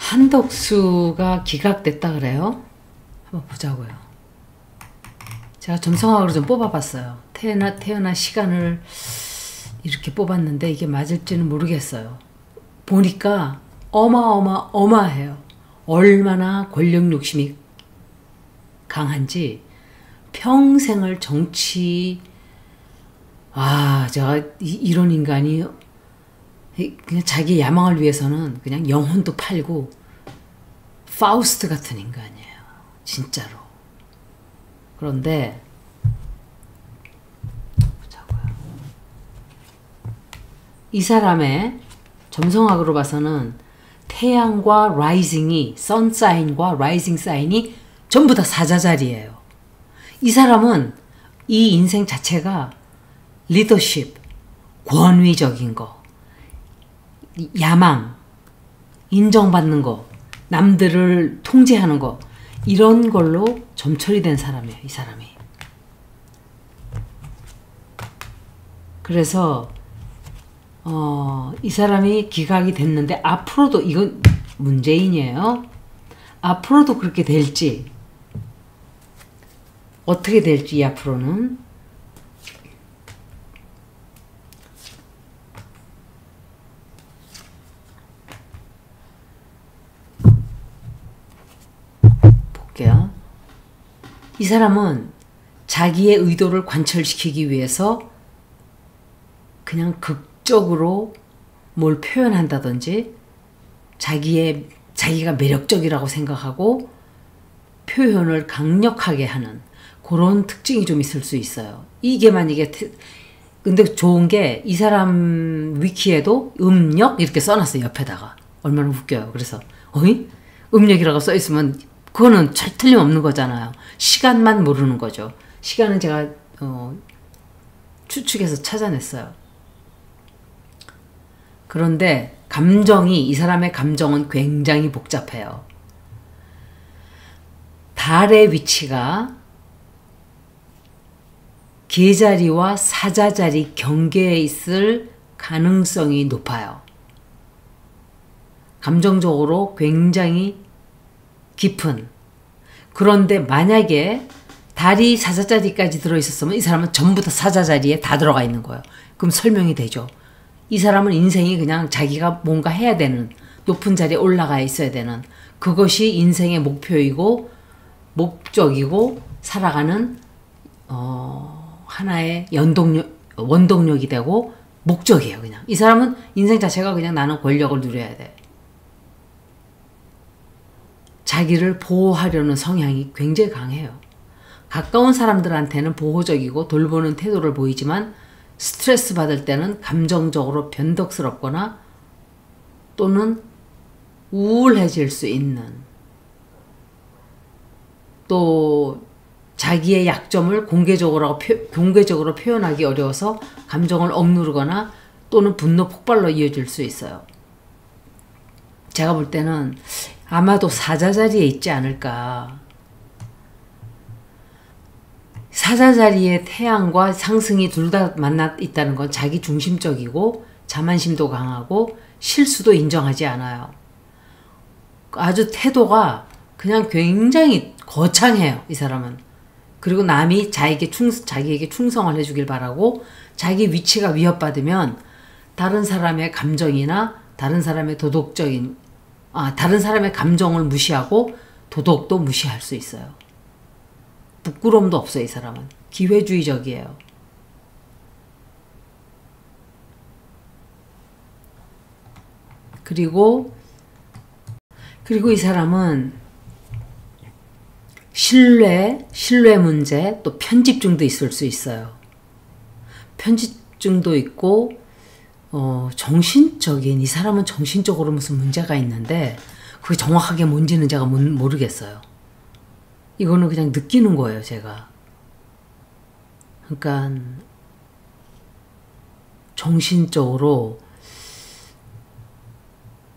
한덕수가 기각됐다 그래요? 한번 보자고요. 제가 점성학으로 좀 뽑아봤어요. 태어나 시간을 이렇게 뽑았는데 이게 맞을지는 모르겠어요. 보니까 어마어마해요. 얼마나 권력 욕심이 강한지 평생을 정치, 제가 이런 인간이 그냥 자기 야망을 위해서는 그냥 영혼도 팔고 파우스트 같은 인간이에요. 진짜로. 그런데 보자고요. 이 사람의 점성학으로 봐서는 태양과 라이징이, 선 사인과 라이징 사인이 전부 다 사자자리예요. 이 사람은 이 인생 자체가 리더십, 권위적인 거, 야망, 인정받는 거, 남들을 통제하는 거, 이런 걸로 점철이 된 사람이에요, 이 사람이. 그래서 이 사람이 기각이 됐는데 앞으로도, 이건 문재인이에요. 앞으로도 그렇게 될지, 어떻게 될지 앞으로는 볼게요. 이 사람은 자기의 의도를 관철시키기 위해서 그냥 극적으로 뭘 표현한다든지 자기가 매력적이라고 생각하고 표현을 강력하게 하는 그런 특징이 좀 있을 수 있어요. 이게 만약에 근데 좋은 게 이 사람 위키에도 음력 이렇게 써놨어요. 옆에다가. 얼마나 웃겨요. 그래서 음력이라고 써있으면 그거는 틀림없는 거잖아요. 시간만 모르는 거죠. 시간은 제가 추측해서 찾아냈어요. 그런데 이 사람의 감정은 굉장히 복잡해요. 달의 위치가 계자리와 사자자리 경계에 있을 가능성이 높아요. 감정적으로 굉장히 깊은. 그런데 만약에 달이 사자자리까지 들어있었으면 이 사람은 전부 다 사자자리에 다 들어가 있는 거예요. 그럼 설명이 되죠. 이 사람은 인생이 그냥 자기가 뭔가 해야 되는, 높은 자리에 올라가 있어야 되는, 그것이 인생의 목표이고 목적이고 살아가는 하나의 원동력이 되고 목적이에요. 그냥 이 사람은 인생 자체가 그냥 나는 권력을 누려야 돼. 자기를 보호하려는 성향이 굉장히 강해요. 가까운 사람들한테는 보호적이고 돌보는 태도를 보이지만 스트레스 받을 때는 감정적으로 변덕스럽거나 또는 우울해질 수 있는, 또 자기의 약점을 공개적으로 표현하기 어려워서 감정을 억누르거나 또는 분노 폭발로 이어질 수 있어요. 제가 볼 때는 아마도 사자자리에 있지 않을까. 사자자리에 태양과 상승이 둘 다 만나 있다는 건 자기 중심적이고 자만심도 강하고 실수도 인정하지 않아요. 아주 태도가 그냥 굉장히 거창해요, 이 사람은. 그리고 남이 자기에게 충성을 해주길 바라고, 자기 위치가 위협받으면 다른 사람의 감정이나 다른 사람의 다른 사람의 감정을 무시하고 도덕도 무시할 수 있어요. 부끄러움도 없어요, 이 사람은. 기회주의적이에요. 그리고 이 사람은 신뢰 문제, 또 편집증도 있을 수 있어요. 편집증도 있고, 이 사람은 정신적으로 무슨 문제가 있는데, 그게 정확하게 뭔지는 제가 모르겠어요. 이거는 그냥 느끼는 거예요, 제가. 그러니까, 정신적으로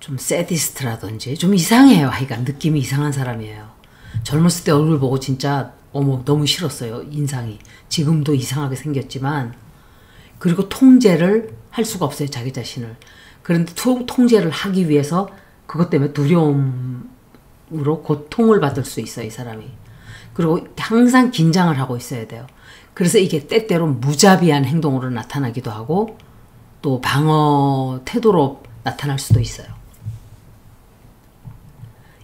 좀 세디스트라든지, 좀 이상해요. 하여간 느낌이 이상한 사람이에요. 젊었을 때 얼굴 보고 진짜 너무 싫었어요, 인상이. 지금도 이상하게 생겼지만. 그리고 통제를 할 수가 없어요, 자기 자신을. 그런데 통제를 하기 위해서 그것 때문에 두려움으로 고통을 받을 수 있어요, 이 사람이. 그리고 항상 긴장을 하고 있어야 돼요. 그래서 이게 때때로 무자비한 행동으로 나타나기도 하고 또 방어 태도로 나타날 수도 있어요.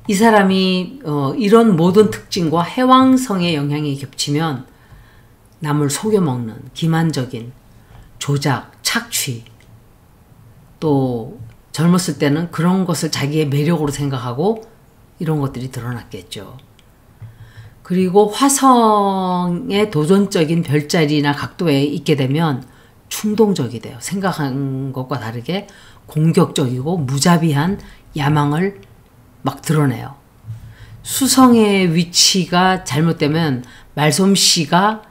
이 사람이 이런 모든 특징과 해왕성의 영향이 겹치면 남을 속여먹는 기만적인 조작, 착취, 또 젊었을 때는 그런 것을 자기의 매력으로 생각하고 이런 것들이 드러났겠죠. 그리고 화성의 도전적인 별자리나 각도에 있게 되면 충동적이 돼요. 생각한 것과 다르게 공격적이고 무자비한 야망을 막 드러내요. 수성의 위치가 잘못되면 말솜씨가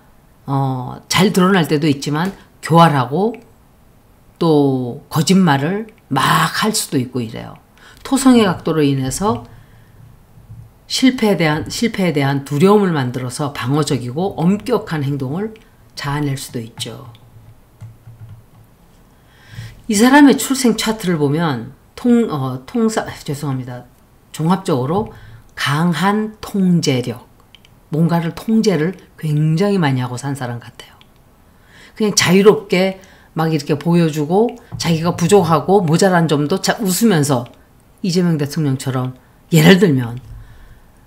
잘 드러날 때도 있지만 교활하고 또 거짓말을 막 할 수도 있고 이래요. 토성의 각도로 인해서 실패에 대한 두려움을 만들어서 방어적이고 엄격한 행동을 자아낼 수도 있죠. 이 사람의 출생 차트를 보면 종합적으로 강한 통제력, 뭔가를 통제를 굉장히 많이 하고 산 사람 같아요. 그냥 자유롭게 막 이렇게 보여주고 자기가 부족하고 모자란 점도 웃으면서 이재명 대통령처럼 예를 들면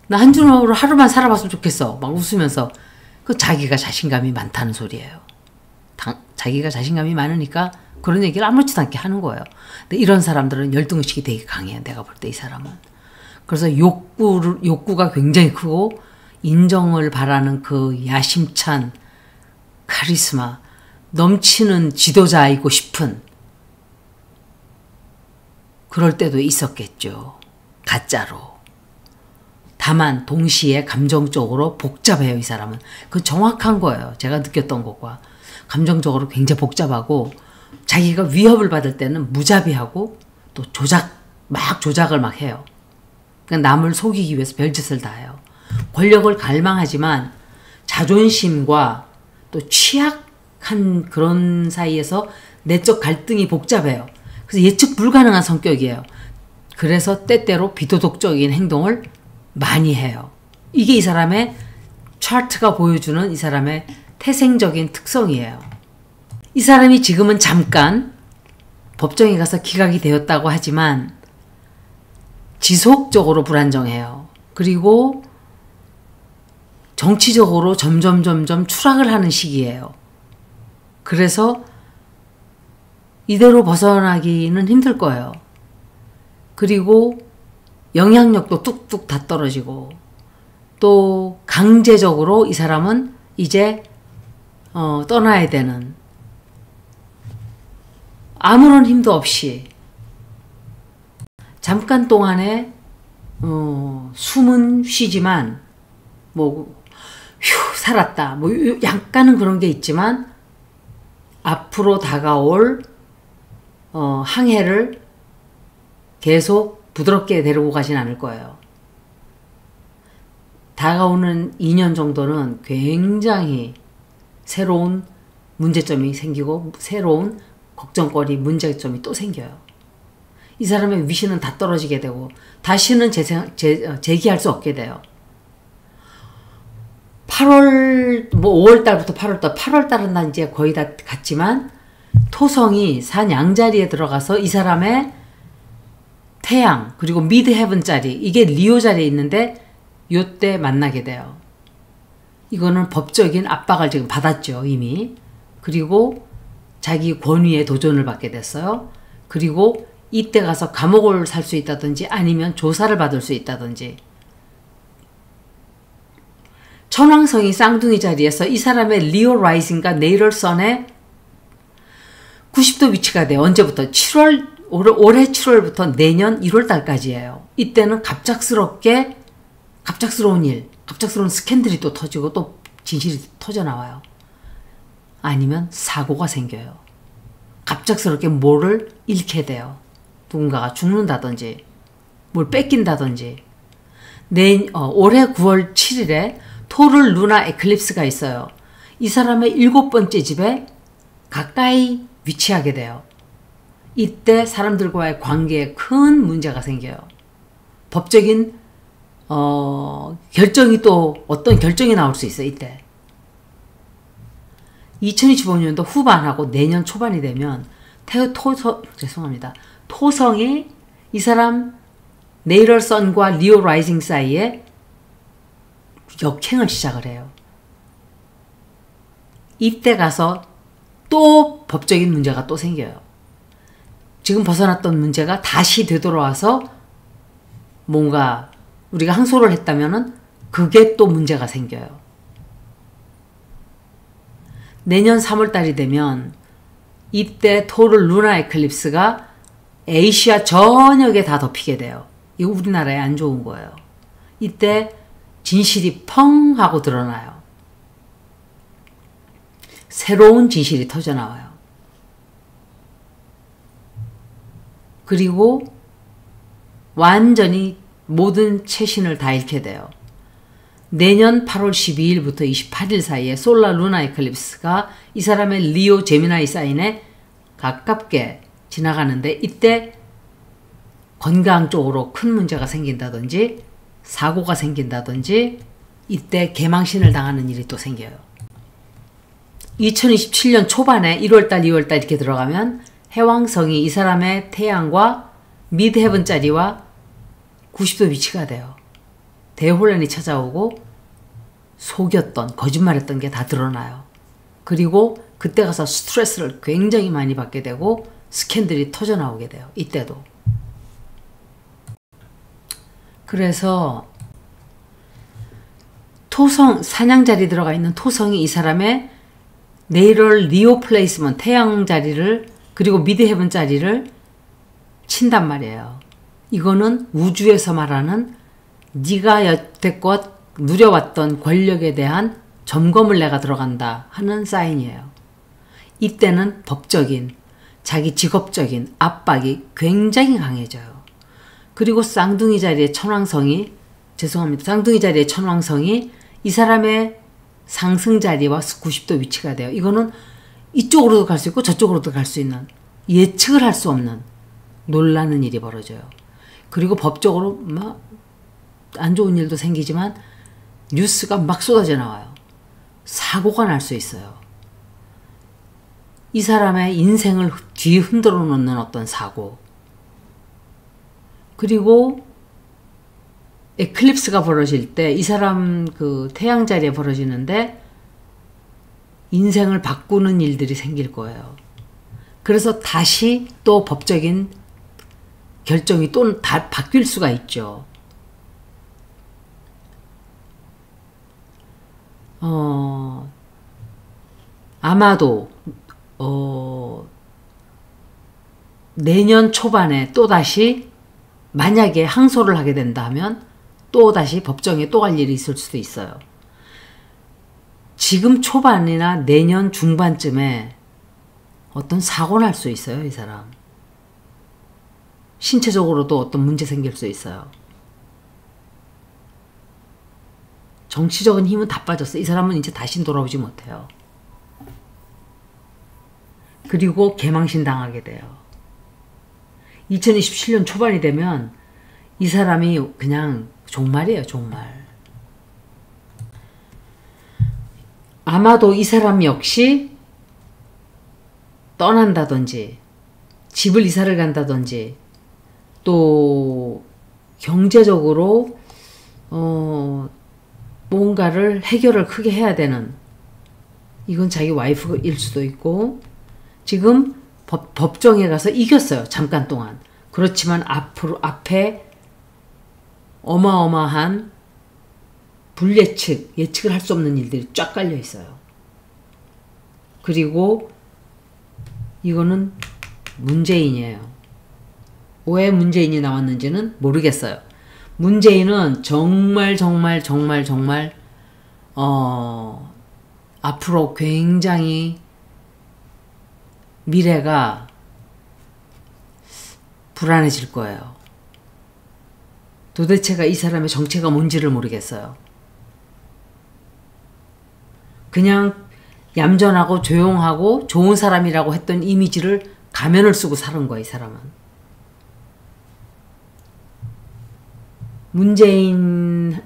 나 한 주로 하루만 살아봤으면 좋겠어 막 웃으면서 그 자기가 자신감이 많다는 소리예요. 자기가 자신감이 많으니까 그런 얘기를 아무렇지도 않게 하는 거예요. 근데 이런 사람들은 열등의식이 되게 강해요. 내가 볼 때 이 사람은. 그래서 욕구가 굉장히 크고 인정을 바라는 그 야심찬 카리스마, 넘치는 지도자이고 싶은 그럴 때도 있었겠죠. 가짜로. 다만 동시에 감정적으로 복잡해요. 이 사람은. 그건 정확한 거예요. 제가 느꼈던 것과. 감정적으로 굉장히 복잡하고 자기가 위협을 받을 때는 무자비하고 또 조작을 막 해요. 그러니까 남을 속이기 위해서 별짓을 다 해요. 권력을 갈망하지만 자존심과 또 취약한 그런 사이에서 내적 갈등이 복잡해요. 그래서 예측 불가능한 성격이에요. 그래서 때때로 비도덕적인 행동을 많이 해요. 이게 이 사람의 차트가 보여주는 이 사람의 태생적인 특성이에요. 이 사람이 지금은 잠깐 법정에 가서 기각이 되었다고 하지만 지속적으로 불안정해요. 그리고 정치적으로 점점 추락을 하는 시기예요. 그래서 이대로 벗어나기는 힘들 거예요. 그리고 영향력도 뚝뚝 다 떨어지고 또 강제적으로 이 사람은 이제 떠나야 되는 아무런 힘도 없이 잠깐 동안에 숨은 쉬지만 뭐 휴 살았다 뭐 약간은 그런 게 있지만 앞으로 다가올 항해를 계속 부드럽게 데리고 가진 않을 거예요. 다가오는 2년 정도는 굉장히 새로운 문제점이 생기고 새로운 걱정거리, 문제점이 또 생겨요. 이 사람의 위신은 다 떨어지게 되고 다시는 재기할 수 없게 돼요. 5월달부터 8월달은 난 이제 거의 다 갔지만 토성이 산 양자리에 들어가서 이 사람의 태양 그리고 미드 헤븐 자리 이게 리오 자리에 있는데 요때 만나게 돼요. 이거는 법적인 압박을 지금 받았죠 이미. 그리고 자기 권위에 도전을 받게 됐어요. 그리고 이때 가서 감옥을 살 수 있다든지 아니면 조사를 받을 수 있다든지. 천왕성이 쌍둥이 자리에서 이 사람의 리오 라이징과 네이럴 선에 90도 위치가 돼요. 언제부터? 올해 7월부터 내년 1월 달까지예요. 이때는 갑작스러운 일, 갑작스러운 스캔들이 또 터지고 또 진실이 터져나와요. 아니면 사고가 생겨요. 갑작스럽게 뭐를 잃게 돼요. 누군가가 죽는다든지 뭘 뺏긴다든지. 올해 9월 7일에 토를 루나 에클립스가 있어요. 이 사람의 7번째 집에 가까이 위치하게 돼요. 이때 사람들과의 관계에 큰 문제가 생겨요. 법적인 결정이 또 어떤 결정이 나올 수 있어요. 이때 2025년도 후반하고 내년 초반이 되면 토성이 이 사람 네이럴 선과 리오 라이징 사이에 역행을 시작을 해요. 이때 가서 또 법적인 문제가 또 생겨요. 지금 벗어났던 문제가 다시 되돌아와서 뭔가 우리가 항소를 했다면은 그게 또 문제가 생겨요. 내년 3월달이 되면 이때 토르 루나 에클립스가 아시아 전역에 다 덮이게 돼요. 이거 우리나라에 안 좋은 거예요. 이때 진실이 펑 하고 드러나요. 새로운 진실이 터져나와요. 그리고 완전히 모든 채신을 다 잃게 돼요. 내년 8월 12일부터 28일 사이에 솔라 루나 에클립스가 이 사람의 리오 제미나이 사인에 가깝게 지나가는데 이때 건강 쪽으로 큰 문제가 생긴다든지 사고가 생긴다든지 이때 개망신을 당하는 일이 또 생겨요. 2027년 초반에 1월달, 2월달 이렇게 들어가면 해왕성이 이 사람의 태양과 미드헤븐 자리와 90도 위치가 돼요. 대혼란이 찾아오고 속였던, 거짓말했던 게 다 드러나요. 그리고 그때 가서 스트레스를 굉장히 많이 받게 되고 스캔들이 터져나오게 돼요. 이때도. 그래서 토성, 사냥자리 들어가 있는 토성이 이 사람의 네이럴 리오 플레이스먼트, 태양 자리를 그리고 미드헤븐 자리를 친단 말이에요. 이거는 우주에서 말하는 네가 여태껏 누려왔던 권력에 대한 점검을 내가 들어간다 하는 사인이에요. 이때는 법적인, 자기 직업적인 압박이 굉장히 강해져요. 그리고 쌍둥이 자리의 천왕성이, 쌍둥이 자리의 천왕성이 이 사람의 상승 자리와 90도 위치가 돼요. 이거는 이쪽으로도 갈 수 있고 저쪽으로도 갈 수 있는, 예측을 할 수 없는 놀라는 일이 벌어져요. 그리고 법적으로 막 안 좋은 일도 생기지만 뉴스가 막 쏟아져 나와요. 사고가 날 수 있어요. 이 사람의 인생을 뒤 흔들어 놓는 어떤 사고. 그리고 에클립스가 벌어질 때 이 사람 그 태양 자리에 벌어지는데 인생을 바꾸는 일들이 생길 거예요. 그래서 다시 또 법적인 결정이 또 바뀔 수가 있죠. 아마도 내년 초반에 또다시 만약에 항소를 하게 된다면 또다시 법정에 또 갈 일이 있을 수도 있어요. 지금 초반이나 내년 중반쯤에 어떤 사고 날 수 있어요. 이 사람. 신체적으로도 어떤 문제 생길 수 있어요. 정치적인 힘은 다 빠졌어. 이 사람은 이제 다시 돌아오지 못해요. 그리고 개망신 당하게 돼요. 2027년 초반이 되면 이 사람이 그냥 종말이에요. 종말. 아마도 이 사람 역시 떠난다든지 집을 이사를 간다든지 또 경제적으로 뭔가를 해결을 크게 해야 되는, 이건 자기 와이프일 수도 있고 지금 법정에 가서 이겼어요. 잠깐 동안. 그렇지만 앞에 어마어마한 불예측, 예측을 할 수 없는 일들이 쫙 깔려 있어요. 그리고 이거는 문재인이에요. 왜 문재인이 나왔는지는 모르겠어요. 문재인은 정말 앞으로 굉장히 미래가 불안해질 거예요. 도대체가 이 사람의 정체가 뭔지를 모르겠어요. 그냥 얌전하고 조용하고 좋은 사람이라고 했던 이미지를 가면을 쓰고 사는 거야, 이 사람은. 문재인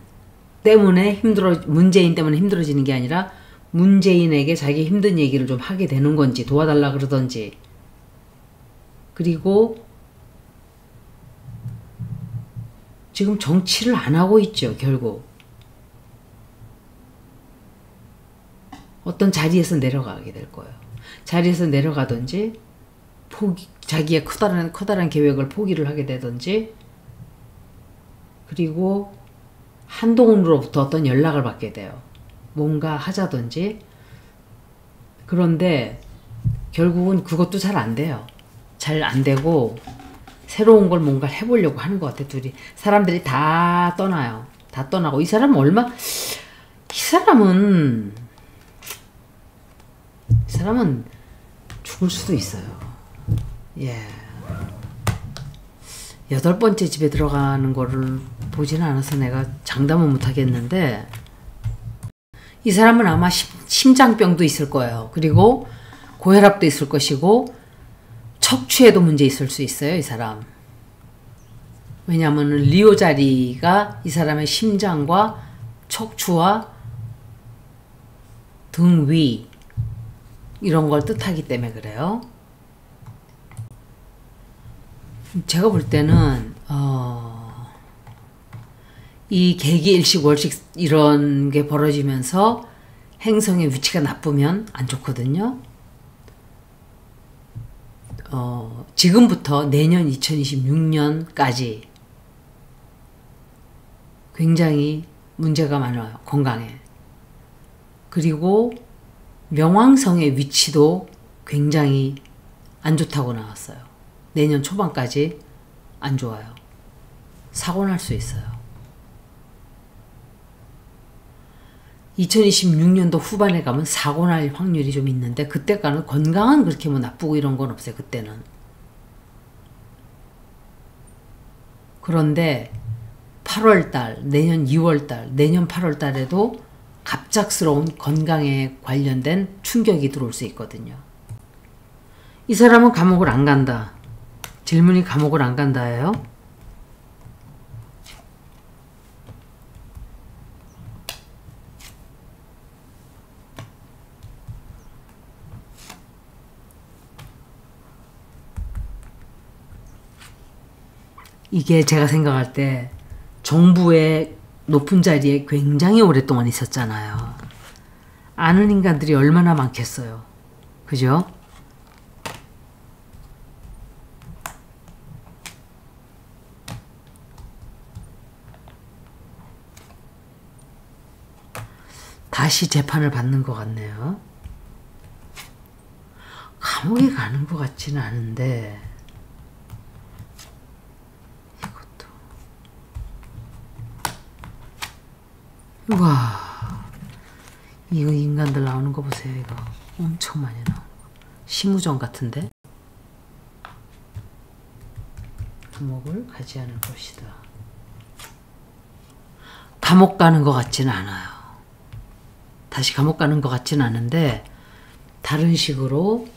때문에 힘들어지는 게 아니라 문재인에게 자기 힘든 얘기를 좀 하게 되는 건지 도와달라 그러던지, 그리고 지금 정치를 안 하고 있죠. 결국 어떤 자리에서 내려가게 될 거예요. 자리에서 내려가든지 자기의 커다란 계획을 포기를 하게 되든지, 그리고 한동훈으로부터 어떤 연락을 받게 돼요. 뭔가 하자든지. 그런데 결국은 그것도 잘 안 돼요. 잘 안 되고 새로운 걸 뭔가 해보려고 하는 것 같아. 둘이 사람들이 다 떠나요. 다 떠나고 이 사람은 죽을 수도 있어요. 예. 8번째 집에 들어가는 거를 보지는 않아서 내가 장담은 못 하겠는데, 이 사람은 아마 심장병도 있을 거예요. 그리고 고혈압도 있을 것이고 척추에도 문제 있을 수 있어요. 이 사람. 왜냐하면 리오 자리가 이 사람의 심장과 척추와 등 위 이런 걸 뜻하기 때문에 그래요. 제가 볼 때는 이 개기일식 월식 이런 게 벌어지면서 행성의 위치가 나쁘면 안 좋거든요. 지금부터 내년 2026년까지 굉장히 문제가 많아요. 건강에. 그리고 명왕성의 위치도 굉장히 안 좋다고 나왔어요. 내년 초반까지 안 좋아요. 사고 날 수 있어요. 2026년도 후반에 가면 사고 날 확률이 좀 있는데, 그때까지는 건강은 그렇게 뭐 나쁘고 이런 건 없어요. 그때는. 그런데 8월달, 내년 2월달, 내년 8월달에도 갑작스러운 건강에 관련된 충격이 들어올 수 있거든요. 이 사람은 감옥을 안 간다. 질문이 감옥을 안 간다예요. 이게 제가 생각할 때 정부의 높은 자리에 굉장히 오랫동안 있었잖아요. 아는 인간들이 얼마나 많겠어요. 그죠? 다시 재판을 받는 것 같네요. 감옥에 가는 것 같지는 않은데, 우와, 이거 인간들 나오는 거 보세요. 이거 엄청 많이 나오는 거. 심우정 같은데? 감옥을 가지 않을 것이다. 감옥 가는 것 같지는 않아요. 다시 감옥 가는 것 같지는 않은데, 다른 식으로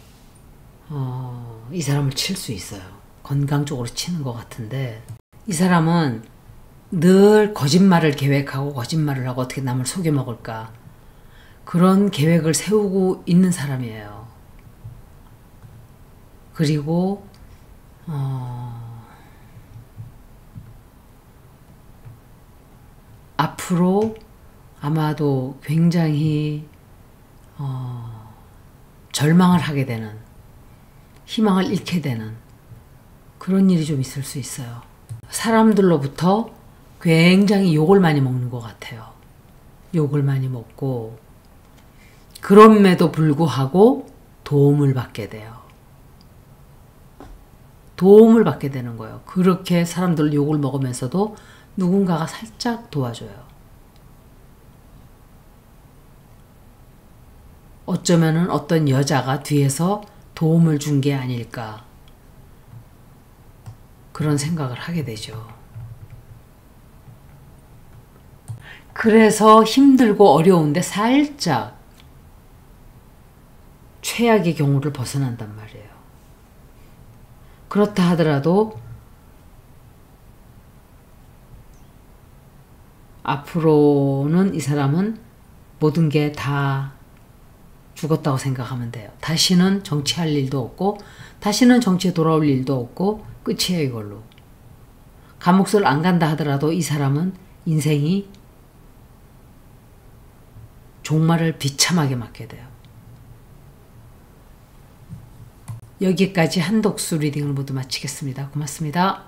이 사람을 칠 수 있어요. 건강 쪽으로 치는 것 같은데, 이 사람은 늘 거짓말을 계획하고 거짓말을 하고 어떻게 남을 속여먹을까, 그런 계획을 세우고 있는 사람이에요. 그리고 앞으로 아마도 굉장히 절망을 하게 되는, 희망을 잃게 되는 그런 일이 좀 있을 수 있어요. 사람들로부터 굉장히 욕을 많이 먹는 것 같아요. 욕을 많이 먹고, 그럼에도 불구하고 도움을 받게 돼요. 도움을 받게 되는 거예요. 그렇게 사람들 욕을 먹으면서도 누군가가 살짝 도와줘요. 어쩌면은 어떤 여자가 뒤에서 도움을 준 게 아닐까, 그런 생각을 하게 되죠. 그래서 힘들고 어려운데 살짝 최악의 경우를 벗어난단 말이에요. 그렇다 하더라도 앞으로는 이 사람은 모든 게 다 죽었다고 생각하면 돼요. 다시는 정치할 일도 없고 다시는 정치에 돌아올 일도 없고 끝이에요, 이걸로. 감옥을 안 간다 하더라도 이 사람은 인생이 종말을 비참하게 맞게 돼요. 여기까지 한독수 리딩을 모두 마치겠습니다. 고맙습니다.